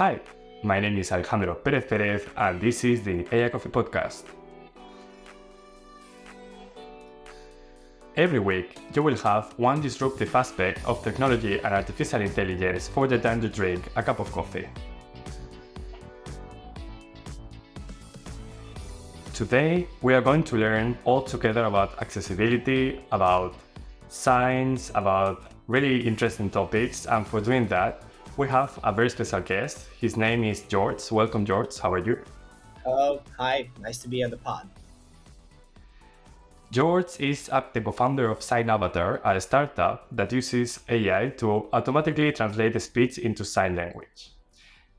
Hi, my name is Alejandro Perez Perez, and this is the AI Coffee Podcast. Every week, you will have one disruptive aspect of technology and artificial intelligence for the time to drink a cup of coffee. Today, we are going to learn all together about accessibility, about science, about really interesting topics, and for doing that, we have a very special guest. His name is George. Welcome, George. How are you? Hello, hi, nice to be on the pod. George is the co-founder of SingAvatar, a startup that uses AI to automatically translate the speech into sign language.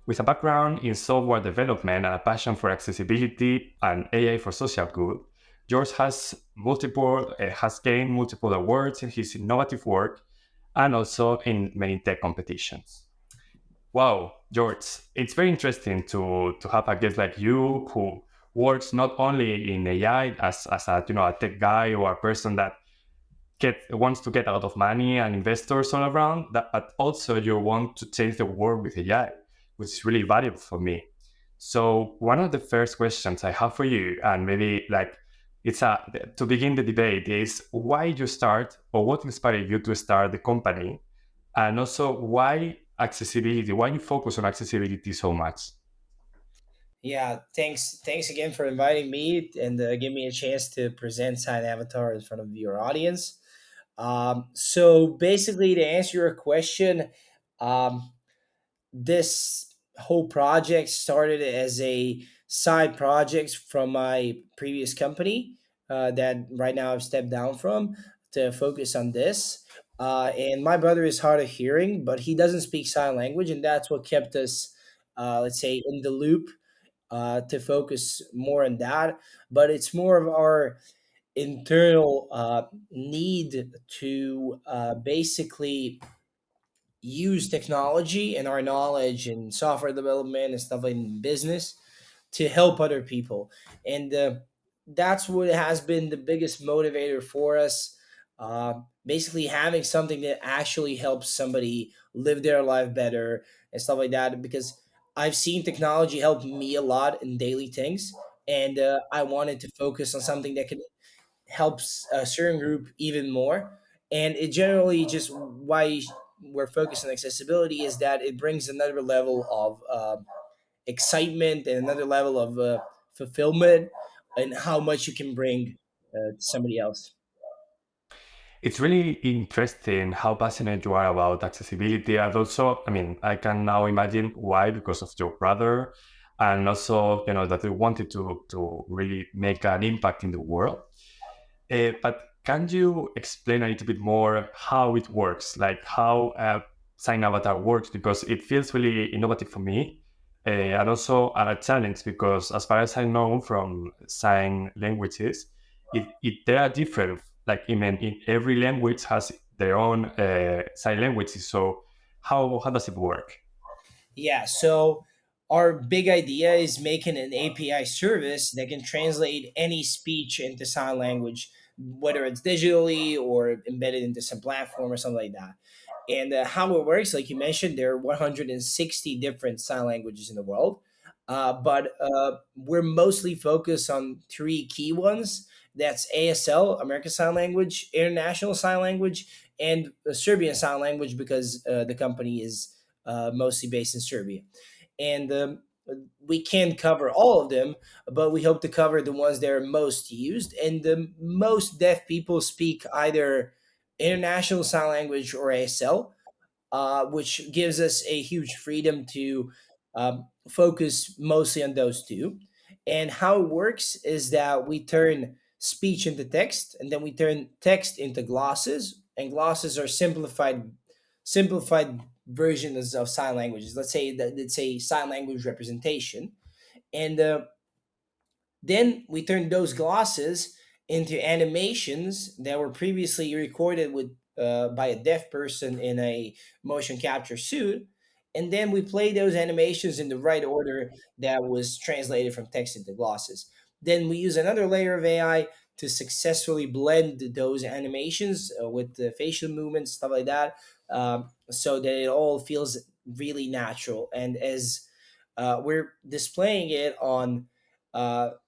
With a background in software development and a passion for accessibility and AI for social good, George has gained multiple awards in his innovative work and also in many tech competitions. Wow, George, it's very interesting to have a guest like you who works not only in AI as a a tech guy or a person that wants to get a lot of money and investors all around, but also you want to change the world with AI, which is really valuable for me. So one of the first questions I have for you, and maybe like it's a to begin the debate, is why you start or what inspired you to start the company, and also why accessibility, why you focus on accessibility so much. Yeah, thanks again for inviting me and give me a chance to present Sign Avatar in front of your audience. So basically, to answer your question, um, this whole project started as a side project from my previous company that right now I've stepped down from to focus on this. And my brother is hard of hearing, but he doesn't speak sign language, and that's what kept us, let's say, in the loop to focus more on that. But it's more of our internal need to basically use technology and our knowledge and software development and stuff like in business to help other people. And that's what has been the biggest motivator for us. Basically, having something that actually helps somebody live their life better and stuff like that. Because I've seen technology help me a lot in daily things. And I wanted to focus on something that can helps a certain group even more. And it generally just why we're focused on accessibility is that it brings another level of excitement and another level of fulfillment and how much you can bring to somebody else. It's really interesting how passionate you are about accessibility. And also, I mean, I can now imagine why, because of your brother, and also, that you wanted to really make an impact in the world. But can you explain a little bit more how it works, like how Sign Avatar works? Because it feels really innovative for me, and also a challenge because, as far as I know from sign languages, they are different. Like in every language has their own sign languages. So how does it work? Yeah, so our big idea is making an API service that can translate any speech into sign language, whether it's digitally or embedded into some platform or something like that. And how it works, like you mentioned, there are 160 different sign languages in the world, but we're mostly focused on three key ones. That's ASL, American Sign Language, International Sign Language, and Serbian Sign Language because the company is mostly based in Serbia. And we can't cover all of them, but we hope to cover the ones that are most used. And the most deaf people speak either International Sign Language or ASL, which gives us a huge freedom to focus mostly on those two. And how it works is that we turn speech into text, and then we turn text into glosses, and glosses are simplified versions of sign languages. Let's say that it's a sign language representation, and then we turn those glosses into animations that were previously recorded with by a deaf person in a motion capture suit. And then we play those animations in the right order that was translated from text into glosses. Then we use another layer of AI to successfully blend those animations with the facial movements, stuff like that, so that it all feels really natural. And as we're displaying it on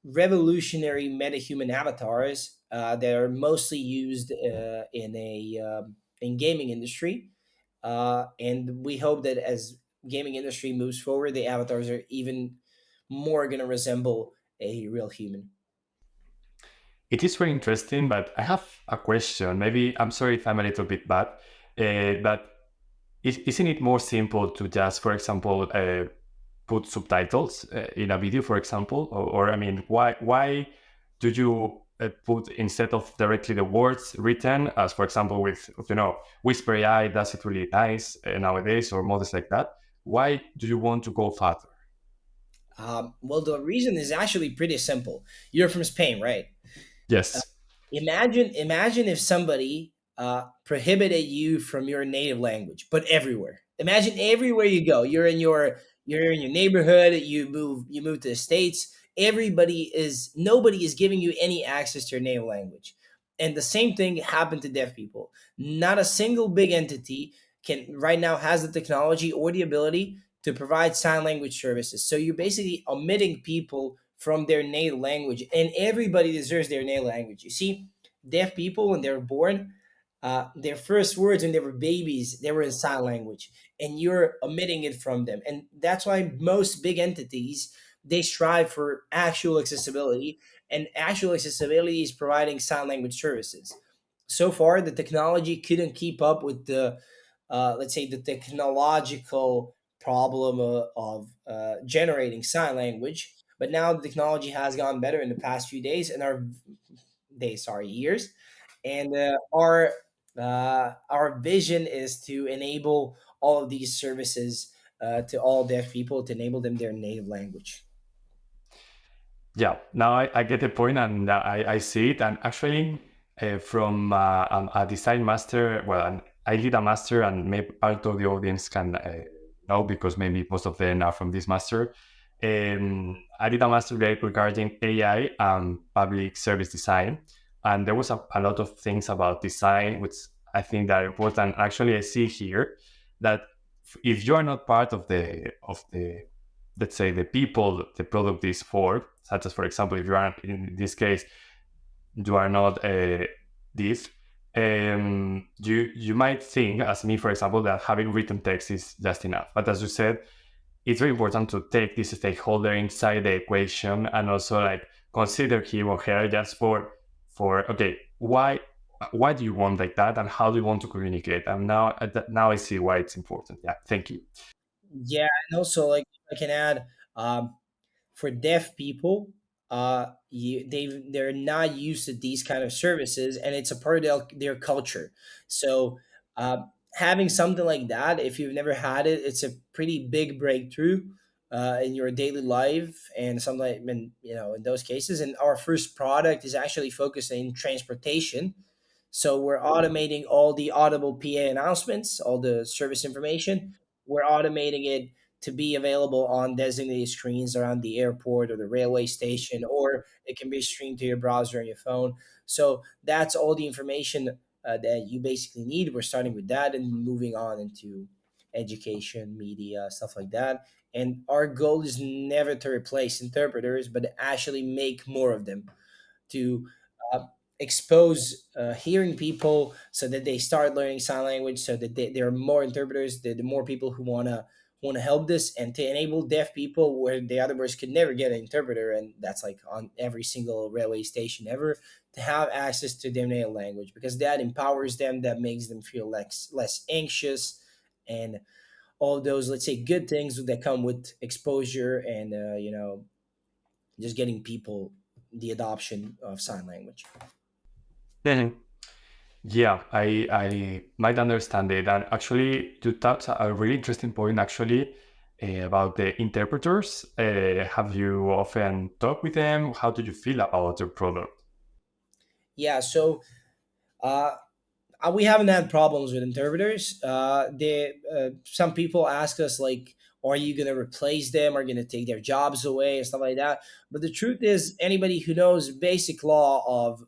revolutionary metahuman avatars that are mostly used in gaming industry, and we hope that as gaming industry moves forward, the avatars are even more going to resemble a real human. It is very interesting, but I have a question. Maybe I'm sorry if I'm a little bit bad, but isn't it more simple to just, for example, put subtitles in a video, for example? Or I mean, why do you put instead of directly the words written, as for example with Whisper AI does it really nice nowadays, or models like that? Why do you want to go further? Well, the reason is actually pretty simple. You're from Spain, right? Yes. Imagine if somebody prohibited you from your native language, but everywhere. Imagine everywhere you go, you're in your neighborhood. You move to the states. Nobody is giving you any access to your native language, and the same thing happened to deaf people. Not a single big entity can right now has the technology or the ability to provide sign language services. So you're basically omitting people from their native language, and everybody deserves their native language. You see, deaf people when they were born, their first words when they were babies, they were in sign language, and you're omitting it from them. And that's why most big entities they strive for actual accessibility, and actual accessibility is providing sign language services. So far, the technology couldn't keep up with the, let's say, the technological problem of generating sign language. But now the technology has gone better in the past few days, and years, and our vision is to enable all of these services to all deaf people, to enable them their native language. Yeah, now I get the point and I see it. And actually, from a design master, well, I did a master, and maybe part of the audience can know because maybe most of them are from this master. I did a master regarding AI and public service design, and there was a lot of things about design which I think that are important. Actually, I see here that if you are not part of the let's say the people the product is for, such as for example if you are in this case you are not this, you might think as me for example that having written text is just enough, but as you said it's very important to take this stakeholder inside the equation and also like consider him or her just for okay, why do you want like that and how do you want to communicate, and now I see why it's important. Yeah, thank you. Yeah, and also, like, I can add, for deaf people, they're not used to these kind of services, and it's a part of their culture. So having something like that, if you've never had it, it's a pretty big breakthrough in your daily life, and something like, in those cases. And our first product is actually focused in transportation. So we're automating all the audible PA announcements, all the service information. We're automating it to be available on designated screens around the airport or the railway station, or it can be streamed to your browser on your phone. So that's all the information that you basically need. We're starting with that and moving on into education, media, stuff like that. And our goal is never to replace interpreters, but to actually make more of them, to uh, expose hearing people so that they start learning sign language, so that there are more interpreters, the more people who want to help this, and to enable deaf people where the other words could never get an interpreter, and that's like on every single railway station ever, to have access to their native language, because that empowers them, that makes them feel less anxious, and all those, let's say, good things that come with exposure, and just getting people the adoption of sign language. Mhm. Yeah, I might understand it. And actually, you touched a really interesting point, actually, about the interpreters. Have you often talked with them? How do you feel about your product? Yeah, so uh, we haven't had problems with interpreters. Some people ask us, like, are you going to replace them? Are you going to take their jobs away and stuff like that? But the truth is, anybody who knows basic law of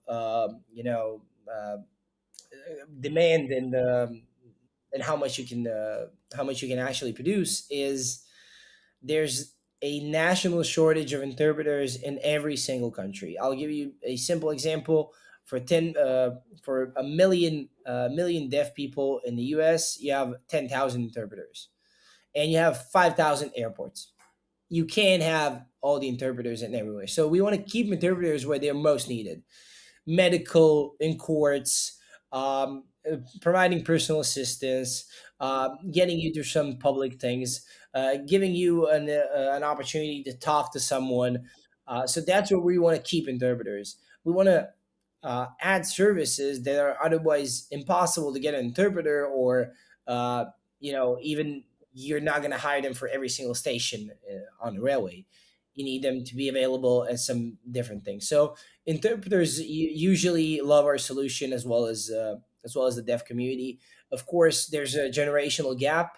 demand, and how much you can actually produce, is there's a national shortage of interpreters in every single country. I'll give you a simple example. For a million deaf people in the U.S., you have 10,000 interpreters, and you have 5,000 airports. You can't have all the interpreters in everywhere. So we want to keep interpreters where they're most needed: medical, in courts, providing personal assistance, getting you through some public things, giving you an opportunity to talk to someone. So that's where we want to keep interpreters. We want to add services that are otherwise impossible to get an interpreter, or uh, even you're not going to hire them for every single station on the railway. You need them to be available as some different things. So interpreters usually love our solution, as well as the deaf community. Of course, there's a generational gap,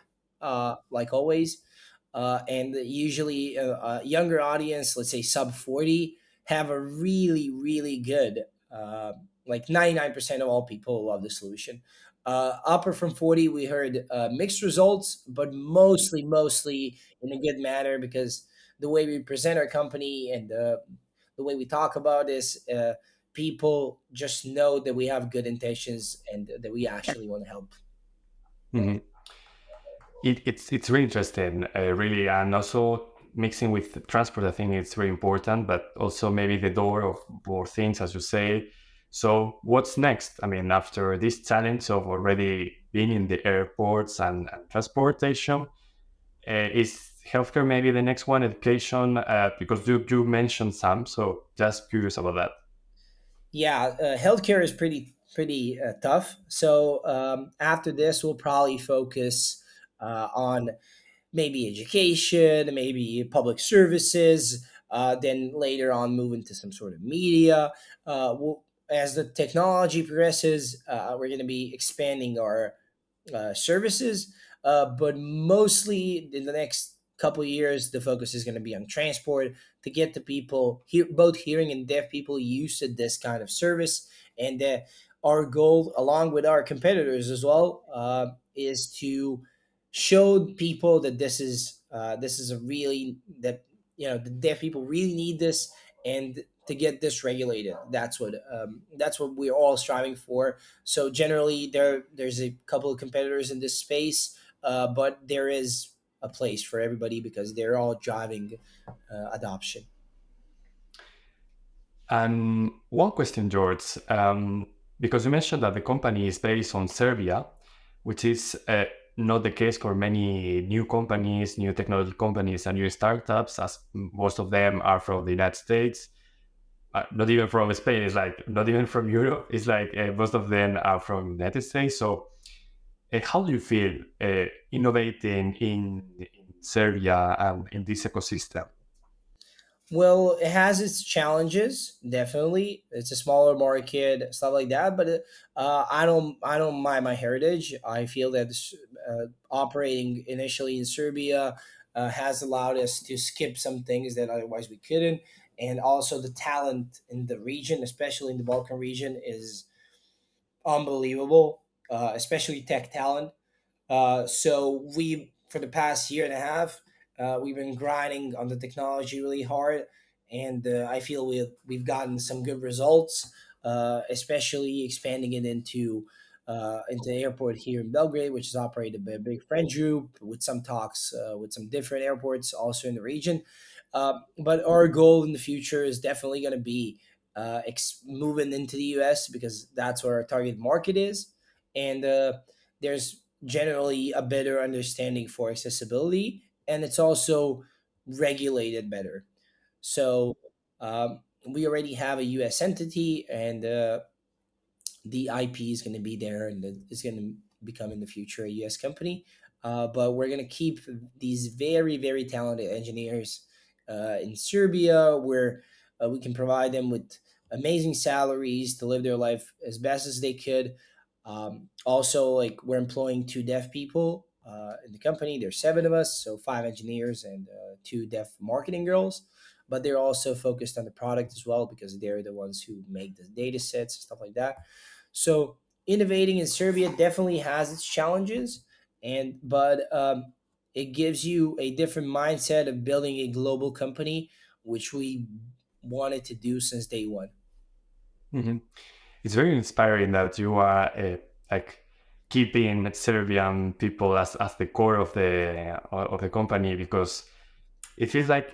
like always, and usually younger audience, let's say sub 40, have a really really good, like 99% of all people love the solution. Upper from 40, we heard mixed results, but mostly in a good manner, because the way we present our company and the way we talk about this, people just know that we have good intentions and that we actually want to help. Mhm. It's really interesting, really, and also mixing with transport. I think it's very important, but also maybe the door of more things, as you say. So, what's next? I mean, after this challenge of already being in the airports and transportation, is healthcare maybe the next one? Education, because you mentioned some, so just curious about that. Yeah, healthcare is pretty tough. So after this, we'll probably focus on maybe education, maybe public services. Then later on, move into some sort of media. As the technology progresses, we're going to be expanding our services, but mostly in the next couple of years, the focus is going to be on transport to get the people here, both hearing and deaf people, used to this kind of service. And our goal, along with our competitors as well, is to show people that this is a really that the deaf people really need this, and to get this regulated. That's what we're all striving for. So generally, there's a couple of competitors in this space, but there is a place for everybody because they're all driving adoption. And one question, George, because you mentioned that the company is based on Serbia, which is not the case for many new companies, new technology companies, and new startups, as most of them are from the United States. Not even from Spain. It's like not even from Europe. It's like most of them are from the United States. So, how do you feel innovating in Serbia and in this ecosystem? Well, it has its challenges. Definitely, it's a smaller market, stuff like that. But I don't mind my heritage. I feel that operating initially in Serbia has allowed us to skip some things that otherwise we couldn't. And also, the talent in the region, especially in the Balkan region, is unbelievable. Especially tech talent. So we, for the past year and a half, we've been grinding on the technology really hard, and I feel we've gotten some good results, especially expanding it into the airport here in Belgrade, which is operated by a big friend group, with some talks with some different airports also in the region. But our goal in the future is definitely going to be moving into the US, because that's where our target market is, and there's generally a better understanding for accessibility, and it's also regulated better. So we already have a US entity, and the IP is going to be there, and it's going to become in the future a US company. But we're going to keep these very, very talented engineers in Serbia, where we can provide them with amazing salaries to live their life as best as they could. Also, like, we're employing two deaf people in the company. There's seven of us, so five engineers and two deaf marketing girls. But they're also focused on the product as well, because they're the ones who make the data sets and stuff like that. So innovating in Serbia definitely has its challenges, and but it gives you a different mindset of building a global company, which we wanted to do since day one. Mhm. It's very inspiring that you are like keeping Serbian people as the core of the company, because it feels like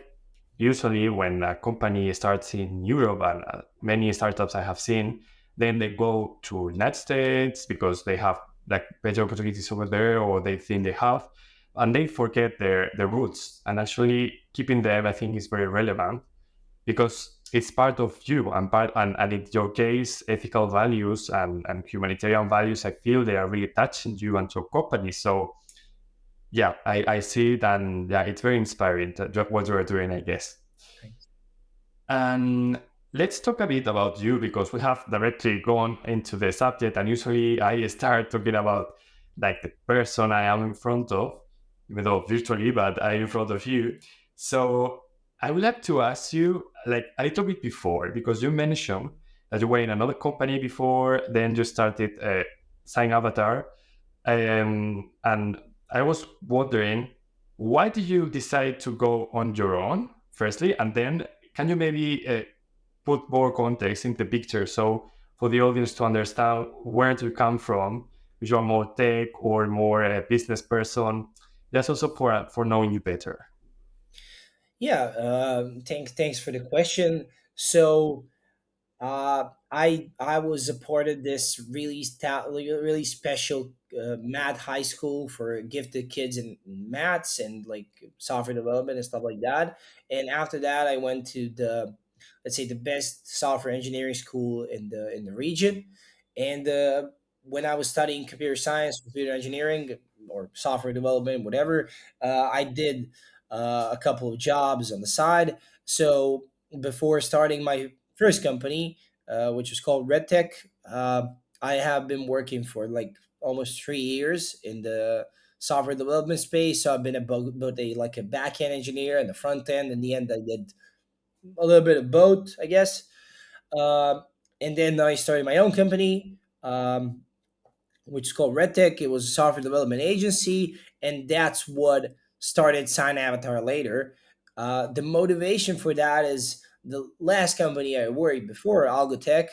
usually when a company starts in Europe, and many startups I have seen, then they go to United States because they have like better opportunities over there, or they think they have, and they forget their roots. And actually keeping them, I think, is very relevant, because it's part of you, and in your case, ethical values and humanitarian values, I feel they are really touching you and your company. So yeah, I see it, and yeah, it's very inspiring what you're doing, I guess. Thanks. And let's talk a bit about you, because we have directly gone into the subject, and usually I start talking about like the person I am in front of, even though virtually, but I'm in front of you. So I would like to ask you like a little bit before, because you mentioned that you were in another company before, then you started SingAvatar, and I was wondering, why did you decide to go on your own, firstly? And then can you maybe put more context in the picture, so for the audience to understand where to come from, if you're more tech or more a business person? That's also for knowing you better. Yeah, thanks for the question. So I was a part of this really special math high school for gifted kids in maths and like software development and stuff like that. And after that, I went to the, let's say, the best software engineering school in the region. And when I was studying computer science, computer engineering, or software development, whatever, I did a couple of jobs on the side. So before starting my first company, which was called RedTech. I have been working for like almost 3 years in the software development space. So I've been both a like a back end engineer and the front end. In the end, I did a little bit of both, I guess. Um, and then I started my own company. Which is called RedTech. It was a software development agency, and that's what started Sign Avatar later. The motivation for that is the last company I worked before, Algotech.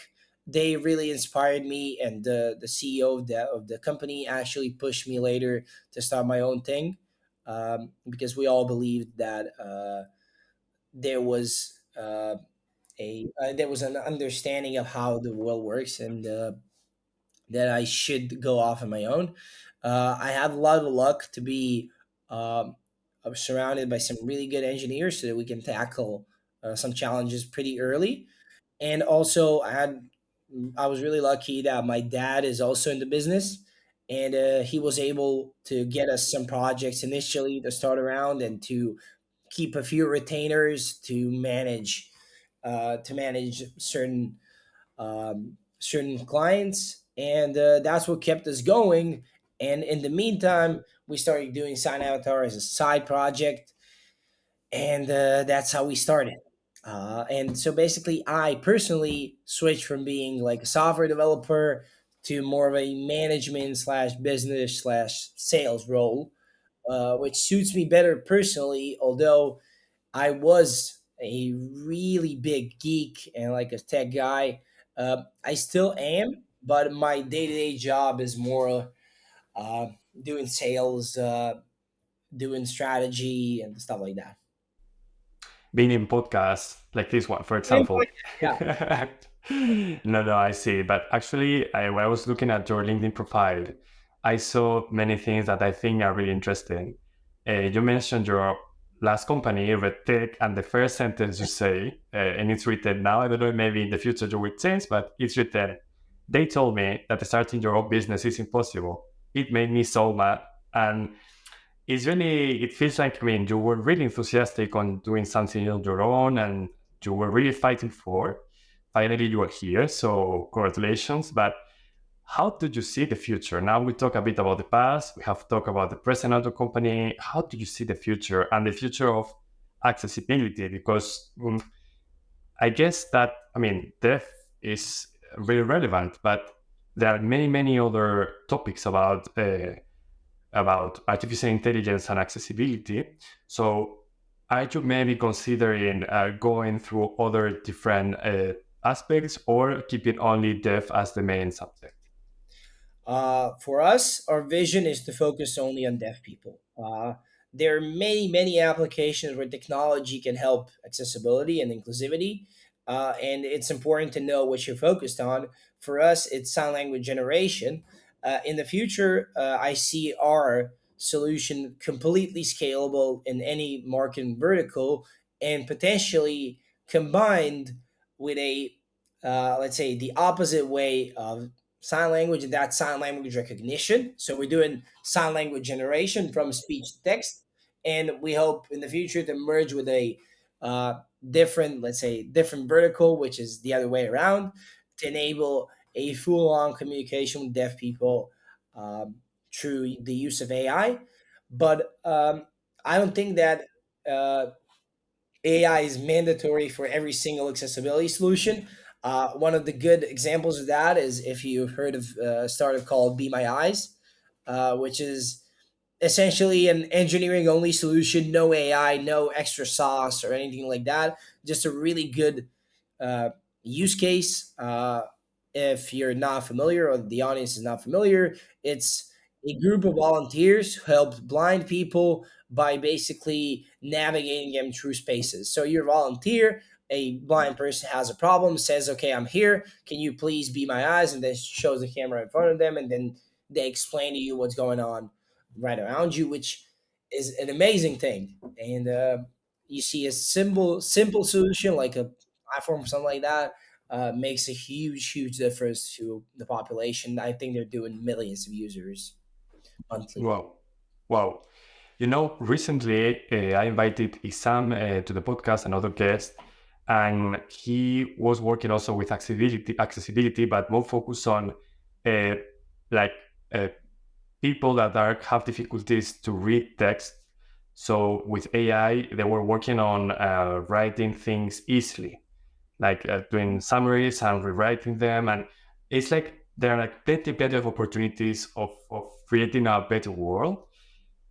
They really inspired me, and the CEO of the company actually pushed me later to start my own thing, because we all believed that there was there was an understanding of how the world works, and that I should go off on my own. I have a lot of luck to be um, surrounded by some really good engineers so that we can tackle some challenges pretty early. And also, I was really lucky that my dad is also in the business, and he was able to get us some projects initially to start around and to keep a few retainers to manage certain clients, and that's what kept us going. And in the meantime, we started doing Sign Avatar as a side project, and that's how we started. And so basically, I personally switched from being like a software developer to more of a management slash business slash sales role, which suits me better personally. Although I was a really big geek and like a tech guy. I still am, but my day to day job is more uh, doing sales, doing strategy, and stuff like that. Being in podcasts like this one, for example. Yeah. No, I see. But actually, when I was looking at your LinkedIn profile, I saw many things that I think are really interesting. You mentioned your last company, RedTech, and the first sentence you say, and it's written now. I don't know, maybe in the future you will change, but it's written. They told me that starting your own business is impossible. It made me so mad. And it's really, it feels like, I mean, you were really enthusiastic on doing something on your own, and you were really fighting for. Finally, you are here, so congratulations. But how did you see the future? Now we talk a bit about the past, we have talked about the present of the company. How do you see the future, and the future of accessibility? Because I guess that, I mean, death is very relevant, but there are many, many other topics about about artificial intelligence and accessibility. So are you maybe considering going through other different aspects or keeping only dev as the main subject? For us, our vision is to focus only on deaf people. There are many applications where technology can help accessibility and inclusivity, and it's important to know what you're focused on. For us, it's sign language generation. In the future, I see our solution completely scalable in any market vertical and potentially combined with a let's say the opposite way of sign language, and that's sign language recognition. So we're doing sign language generation from speech to text, and we hope in the future to merge with a different, let's say, different vertical, which is the other way around, to enable a full-on communication with deaf people um, through the use of AI. But I don't think that uh, AI is mandatory for every single accessibility solution. One of the good examples of that is if you've heard of a startup called Be My Eyes, which is essentially an engineering only solution, no AI, no extra sauce or anything like that. Just a really good uh, use case. If you're not familiar or the audience is not familiar, it's a group of volunteers who help blind people by basically navigating them through spaces. So you're a volunteer, a blind person has a problem, says, "Okay, I'm here. Can you please be my eyes?" And then shows the camera in front of them, and then they explain to you what's going on right around you, which is an amazing thing. And you see a simple solution like a platform or something like that makes a huge difference to the population. I think they're doing millions of users monthly. Wow. Wow. Recently I invited Isam to the podcast, another guest, and he was working also with accessibility, but more focused on uh, like uh, people that have difficulties to read text. So with AI, they were working on writing things easily, like doing summaries and rewriting them. And it's like there are like plenty of opportunities of creating a better world.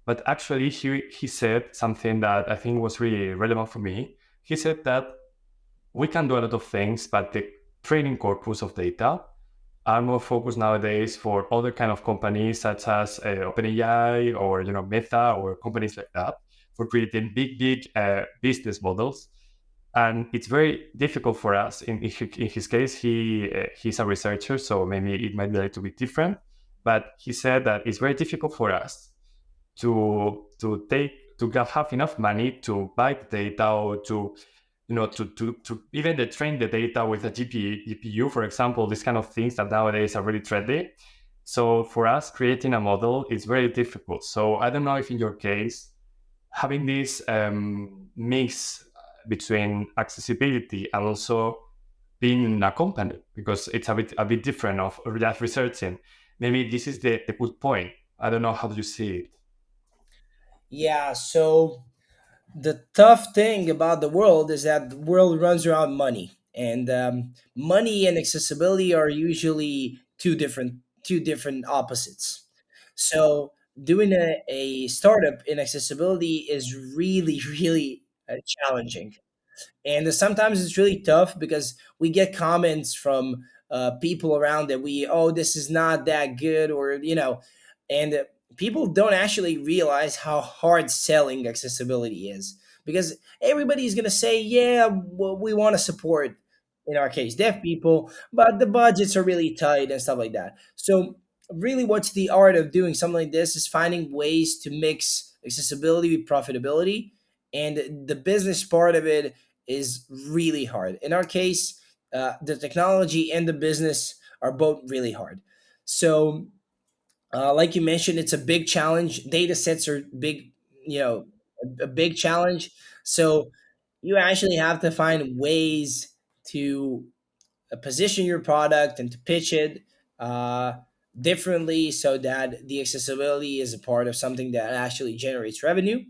But actually, he said something that I think was really relevant for me. He said that we can do a lot of things, but the training corpus of data are more focused nowadays for other kind of companies such as OpenAI or Meta or companies like that for creating big business models. And it's very difficult for us. In his case, he's a researcher, so maybe it might be a little bit different. But he said that it's very difficult for us to have enough money to buy the data or to even to train the data with a GPU, for example, these kind of things that nowadays are really trendy. So for us, creating a model is very difficult. So I don't know if in your case, having this mix between accessibility and also being in a company, because it's a bit different of just researching. Maybe this is the good point. I don't know how do you see it. Yeah, so the tough thing about the world is that the world runs around money, and money and accessibility are usually two different opposites. So doing a startup in accessibility is really really challenging, and sometimes it's really tough because we get comments from people around that we, oh, this is not that good, or and people don't actually realize how hard selling accessibility is, because everybody's going to say, yeah, well, we want to support, in our case, deaf people, but the budgets are really tight and stuff like that. So really what's the art of doing something like this is finding ways to mix accessibility with profitability, and the business part of it is really hard. In our case, the technology and the business are both really hard. So, like you mentioned, it's a big challenge. Data sets are big, a big challenge. So, you actually have to find ways to position your product and to pitch it uh, differently so that the accessibility is a part of something that actually generates revenue.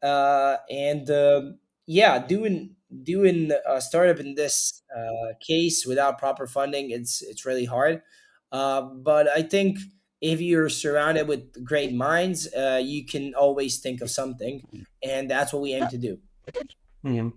And yeah, doing a startup in this case without proper funding, it's really hard. But I think if you're surrounded with great minds, you can always think of something, and that's what we aim to do. Mhm.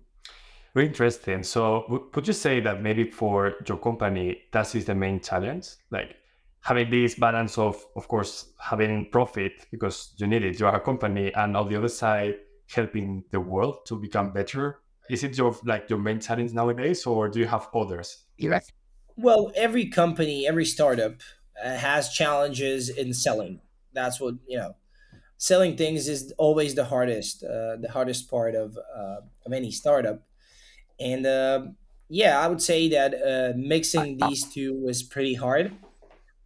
Very interesting. So, would you say that maybe for your company, that is the main challenge? Like having this balance of course, having profit because you need it, you are a company, and on the other side, helping the world to become better. Is it your main challenge nowadays, or do you have others? Yes. Well, every company, every startup has challenges in selling. That's what, selling things is always the hardest part of any startup. And yeah, I would say that mixing these two is pretty hard.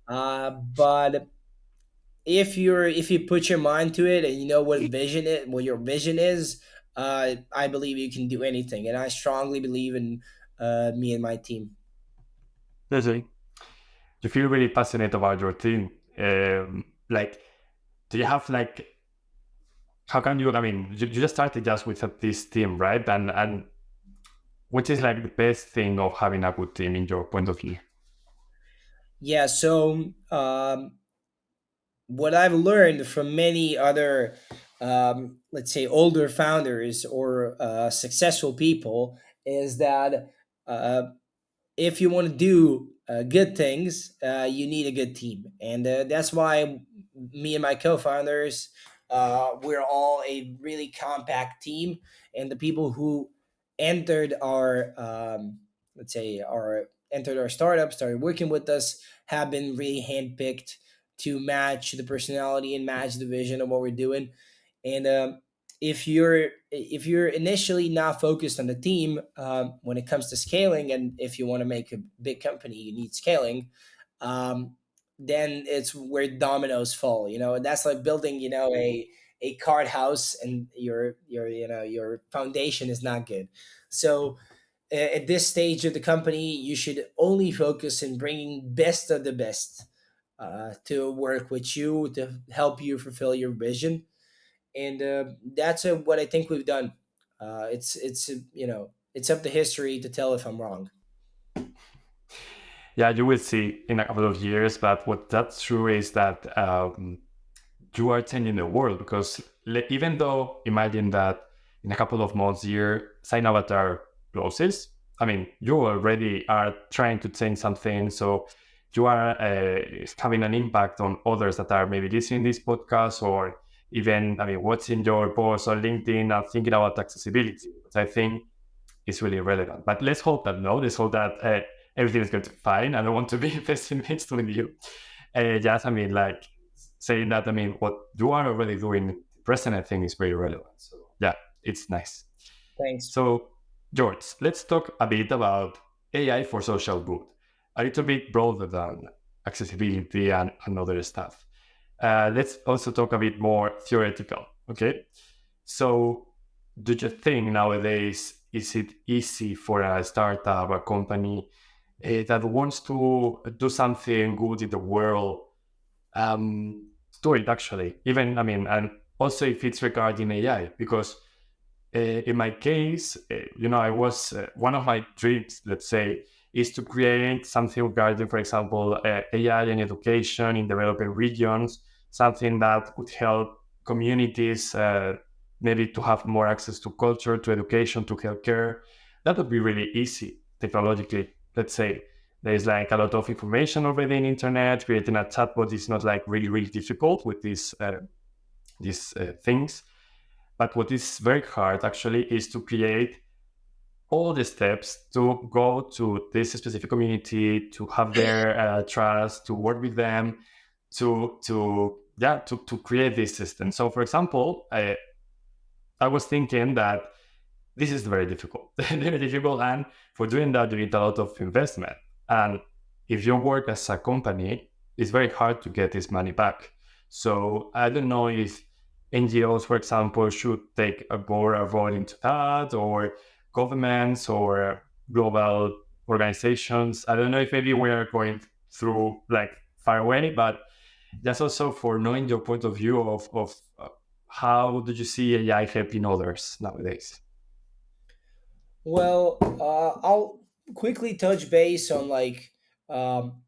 But if you put your mind to it and you know what your vision is, I believe you can do anything, and I strongly believe in me and my team. Leslie, you feel really passionate about your team. Like, do you have like how can you? I mean, you just started just with this team, right? And which is like the best thing of having a good team in your point of view? Yeah, so what I've learned from many other, let's say, older founders or successful people is that uh, if you want to do good things, you need a good team, and that's why me and my co-founders, we're all a really compact team, and the people who entered our, let's say, our entered our startup, started working with us, have been really handpicked to match the personality and match the vision of what we're doing. And if you're initially not focused on the team, when it comes to scaling, and if you want to make a big company, you need scaling. Um, then it's where dominoes fall. And that's like building, a card house, and your foundation is not good. So at this stage of the company, you should only focus in bringing best of the best to work with you to help you fulfill your vision, and that's what I think we've done. It's up to history to tell if I'm wrong. Yeah, you will see in a couple of years. But what that's true is that you are changing the world because even though imagine that in a couple of months, year, Sign Avatar closes. I mean, you already are trying to change something, so you are having an impact on others that are maybe listening this podcast or even, I mean, watching your posts on LinkedIn and thinking about accessibility. Which I think is really relevant. But let's hope that no, let's hope that everything is going to be fine. I don't want to be pessimist with you. Just, I mean, like saying that, I mean, what you are already doing in present, I think is very relevant. So, yeah, it's nice. Thanks. So, George, let's talk a bit about AI for social good, a little bit broader than accessibility and other stuff. Let's also talk a bit more theoretical, okay? So, do you think nowadays is it easy for a startup, a company that wants to do something good in the world, do it actually? Even I mean, and also if it's regarding AI, because in my case, I was one of my dreams, let's say, is to create something regarding, for example, AI in education in developing regions, something that could help communities maybe to have more access to culture, to education, to healthcare. That would be really easy technologically. Let's say there's like a lot of information already in internet. Creating a chatbot is not like really, really difficult with these things. But what is very hard actually is to create all the steps to go to this specific community, to have their trust, to work with them, to create this system. So, for example, I was thinking that this is very difficult, very difficult, and for doing that, you need a lot of investment. And if you work as a company, it's very hard to get this money back. So I don't know if NGOs, for example, should take a more a role into that, or governments or global organizations. I don't know if maybe we are going through like far away, but that's also for knowing your point of view of how do you see AI helping others nowadays? Well, I'll quickly touch base on, like, um,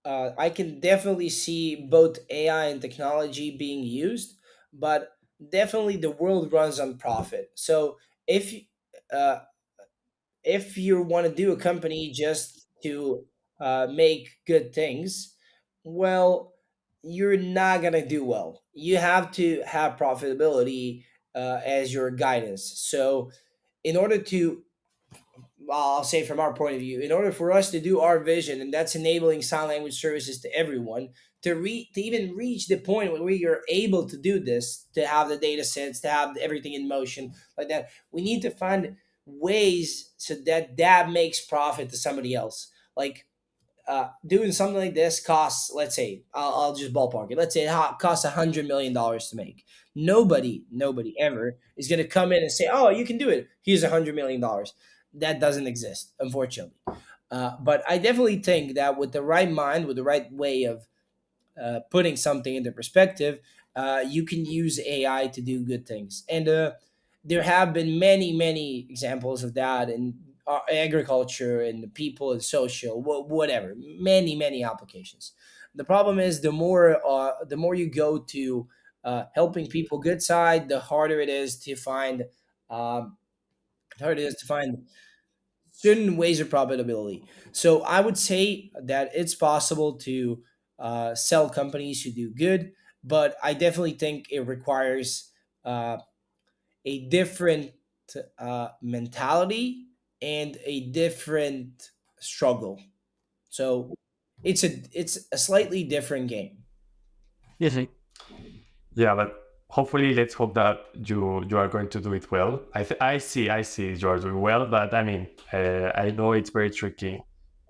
I can definitely see both AI and technology being used, but definitely the world runs on profit. So if uh, if you want to do a company just to make good things, well, you're not gonna do well. You have to have profitability as your guidance. So in order to, I'll say from our point of view, in order for us to do our vision, and that's enabling sign language services to everyone, to even reach the point where we are able to do this, to have the data sets, to have everything in motion like that, we need to find ways so that that makes profit to somebody else. Like doing something like this costs, let's say, I'll just ballpark it. Let's say it costs $100 million to make. Nobody ever is going to come in and say, "Oh, you can do it. Here's $100 million." That doesn't exist, unfortunately. But I definitely think that with the right mind, with the right way of putting something into perspective, you can use AI to do good things. And there have been many examples of that in agriculture and the people and social, whatever, many applications. The problem is the more you go to helping people good side, the harder it is to find um, harder it is to find certain ways of profitability. So I would say that it's possible to sell companies who do good, but I definitely think it requires uh, a different mentality and a different struggle. So it's a slightly different game. Yes. Yeah, but hopefully, let's hope that you are going to do it well. I see you are doing well, but I mean, I know it's very tricky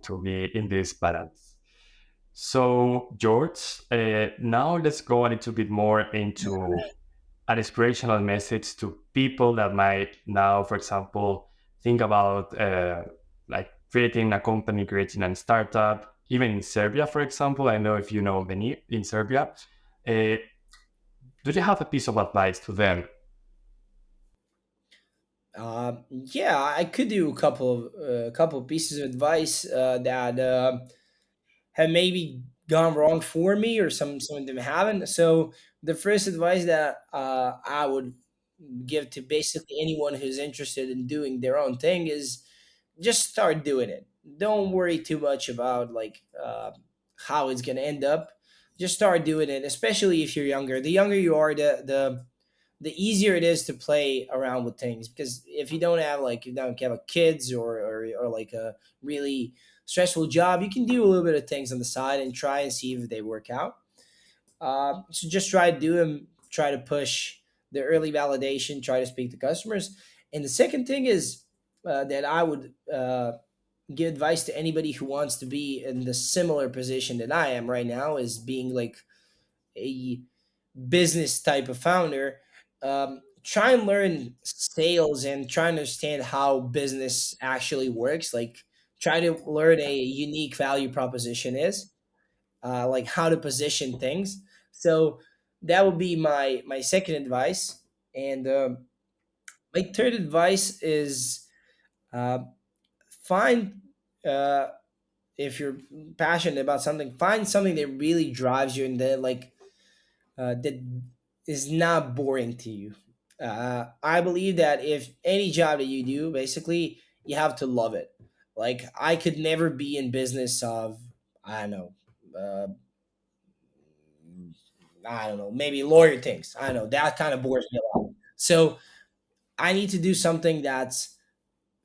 to be in this balance. So, George, now let's go a little bit more into an inspirational message to people that might now, for example, think about like creating a company, creating a startup, even in Serbia, for example. I know if you know many in Serbia. Uh, do you have a piece of advice to them? Yeah, I could do a couple of pieces of advice that have maybe gone wrong for me, or some of them haven't. So the first advice that I would give to basically anyone who's interested in doing their own thing is just start doing it. Don't worry too much about like how it's gonna end up. Just start doing it, especially if you're younger. The younger you are, the easier it is to play around with things, because if you don't have like, you don't have a kids, or like a really stressful job, you can do a little bit of things on the side and try and see if they work out. So just try to do them, try to push the early validation, try to speak to customers. And the second thing is that I would give advice to anybody who wants to be in the similar position that I am right now, is being like a business type of founder. Try and learn sales and try and understand how business actually works. Like, try to learn a unique value proposition is, like how to position things. So that would be my second advice. And my third advice is uh, find uh, if you're passionate about something, find something that really drives you and that like that is not boring to you. I believe that if any job that you do, basically, you have to love it. Like, I could never be in business of, I don't know, uh, I don't know, maybe lawyer things. I don't know, that kind of bores me a lot. So I need to do something that's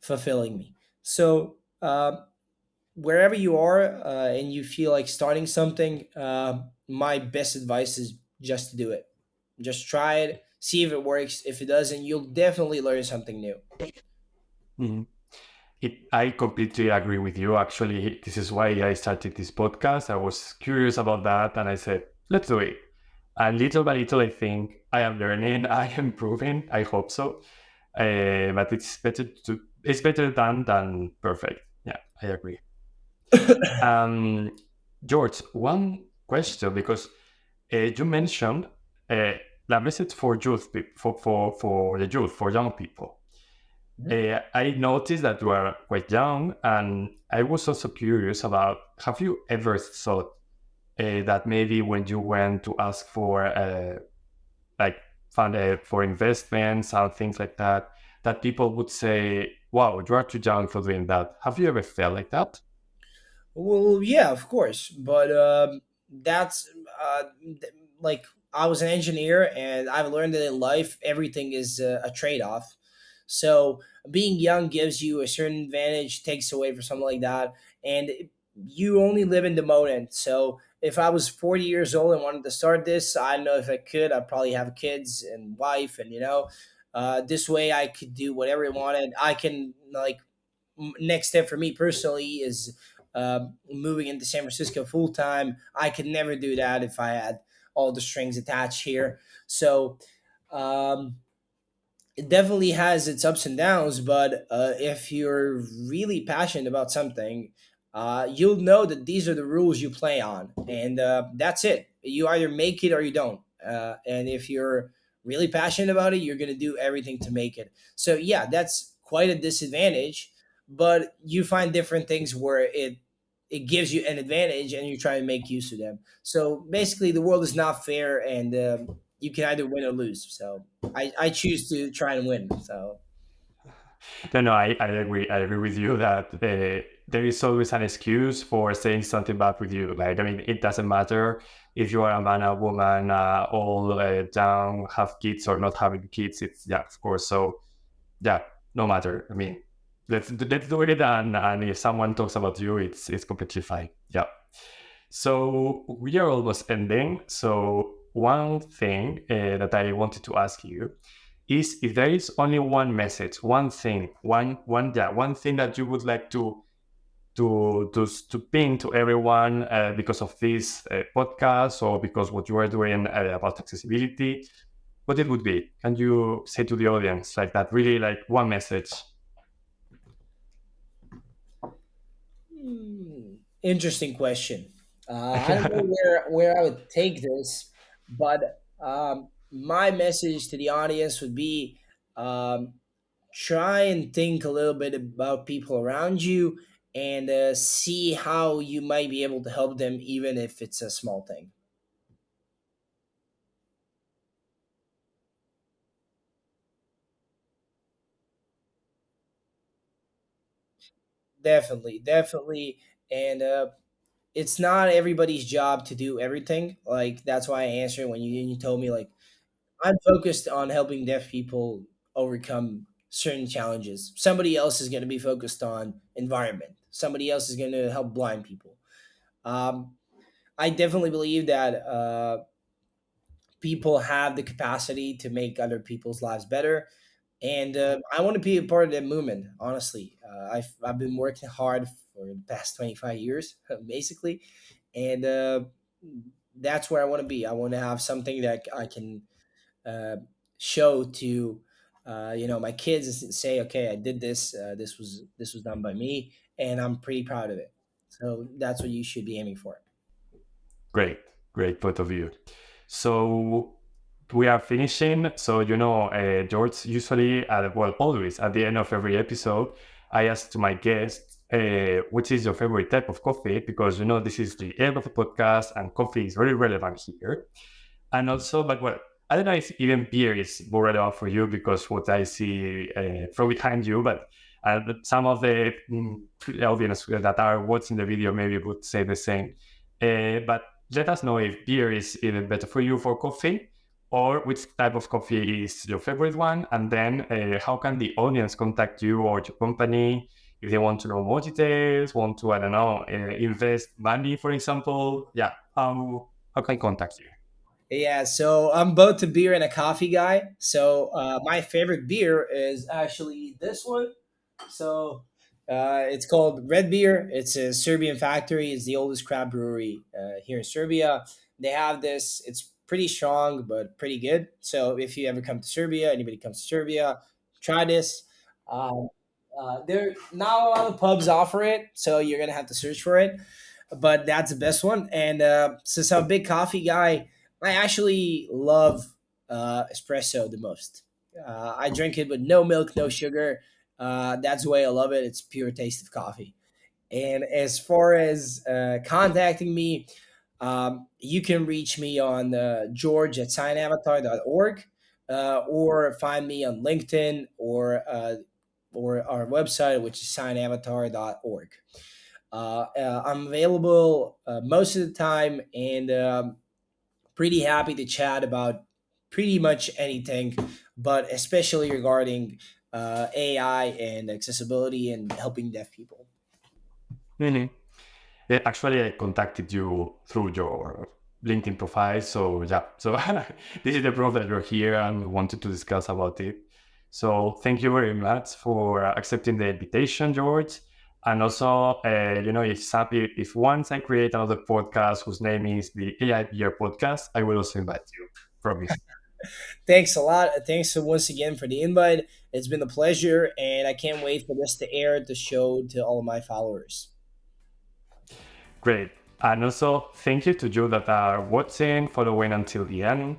fulfilling me. So wherever you are and you feel like starting something, my best advice is just to do it. Just try it, see if it works. If it doesn't, you'll definitely learn something new. Mhm. I completely agree with you. Actually, this is why I started this podcast. I was curious about that, and I said, let's do it. And little by little, I think I am learning, I am improving. I hope so. But it's better done than perfect. Yeah, I agree. Um, George, one question, because you mentioned uh, the message for youth, for the youth, for young people. I noticed that you are quite young, and I was also curious about, have you ever thought that maybe when you went to ask for like fund for investments and things like that, that people would say, "Wow, you are too young for doing that." Have you ever felt like that? Well, yeah, of course, but that's like I was an engineer, and I've learned that in life everything is a trade off. So being young gives you a certain advantage, takes away for something like that, and you only live in the moment. So if I was 40 years old and wanted to start this, I don't know if I could. I'd probably have kids and wife, and this way I could do whatever I wanted. I can like next step for me personally is moving into San Francisco full time. I could never do that if I had all the strings attached here. So um, it definitely has its ups and downs, but if you're really passionate about something, you'll know that these are the rules you play on, and that's it. You either make it or you don't. And if you're really passionate about it, you're going to do everything to make it. So yeah, that's quite a disadvantage, but you find different things where it gives you an advantage, and you try to make use of them. So basically, the world is not fair, and you can either win or lose. So I choose to try and win. So No, no, I agree. I agree with you that there is always an excuse for saying something bad with you. Like, I mean, it doesn't matter if you are a man, a woman, all young, have kids or not having kids. It's, yeah, of course. So, yeah, no matter. I mean, let's do it, and if someone talks about you, it's completely fine. Yeah. So we are almost ending. So one thing that I wanted to ask you is if there is only one message, one thing, one thing that you would like to ping to everyone because of this podcast or because what you are doing about accessibility, what it would be? Can you say to the audience like that? Really, like one message. interesting question. I don't know where I would take this, but my message to the audience would be um, try and think a little bit about people around you, and see how you might be able to help them, even if it's a small thing. Definitely, definitely. And it's not everybody's job to do everything. Like that's why I answered when you told me like I'm focused on helping deaf people overcome certain challenges. Somebody else is going to be focused on environment. Somebody else is going to help blind people. Um, I definitely believe that people have the capacity to make other people's lives better, and I want to be a part of that movement. Honestly, I've been working hard for the past 25 years, basically, and that's where I want to be. I want to have something that I can uh, show to my kids and say, okay, I did this. This was done by me, and I'm pretty proud of it. So that's what you should be aiming for. Great, great point of view. So we are finishing. So George, usually well, always at the end of every episode, I ask to my guests, which is your favorite type of coffee? Because this is the end of the podcast, and coffee is very relevant here. And also, but well, I don't know if even beer is more relevant for you because what I see from behind you, but some of the audience that are watching the video maybe would say the same. But let us know if beer is even better for you for coffee, or which type of coffee is your favorite one, and then how can the audience contact you or your company if they want to know more details, want to, I don't know, invest money, for example. Yeah, how can I contact you? Yeah, so I'm both a beer and a coffee guy. So my favorite beer is actually this one. So it's called Red Beer. It's a Serbian factory. It's the oldest craft brewery here in Serbia. They have this. It's pretty strong, but pretty good. So if you ever come to Serbia, anybody comes to Serbia, try this. Um, there not a lot of pubs offer it, so you're gonna have to search for it. But that's the best one. And since I'm a big coffee guy, I actually love espresso the most. I drink it with no milk, no sugar. That's the way I love it. It's pure taste of coffee. And as far as contacting me, You can reach me on George at signavatar.org, or find me on LinkedIn, or our website, which is signavatar.org. I'm available most of the time, and pretty happy to chat about pretty much anything, but especially regarding AI and accessibility and helping deaf people. Mhm. Yeah, actually, I contacted you through your LinkedIn profile. So yeah, so this is the proof that you're here and wanted to discuss about it. So thank you very much for accepting the invitation, George. And also, if once I create another podcast whose name is the AI Year Podcast, I will also invite you. Promise. Thanks a lot. Thanks once again for the invite. It's been a pleasure, and I can't wait for this to air the show to all of my followers. Great. And also, thank you to you that are watching, following until the end.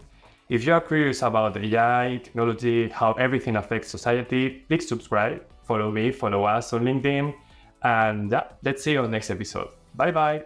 If you are curious about AI, technology, how everything affects society, please subscribe, follow me, follow us on LinkedIn, and yeah, let's see you on the next episode. Bye bye.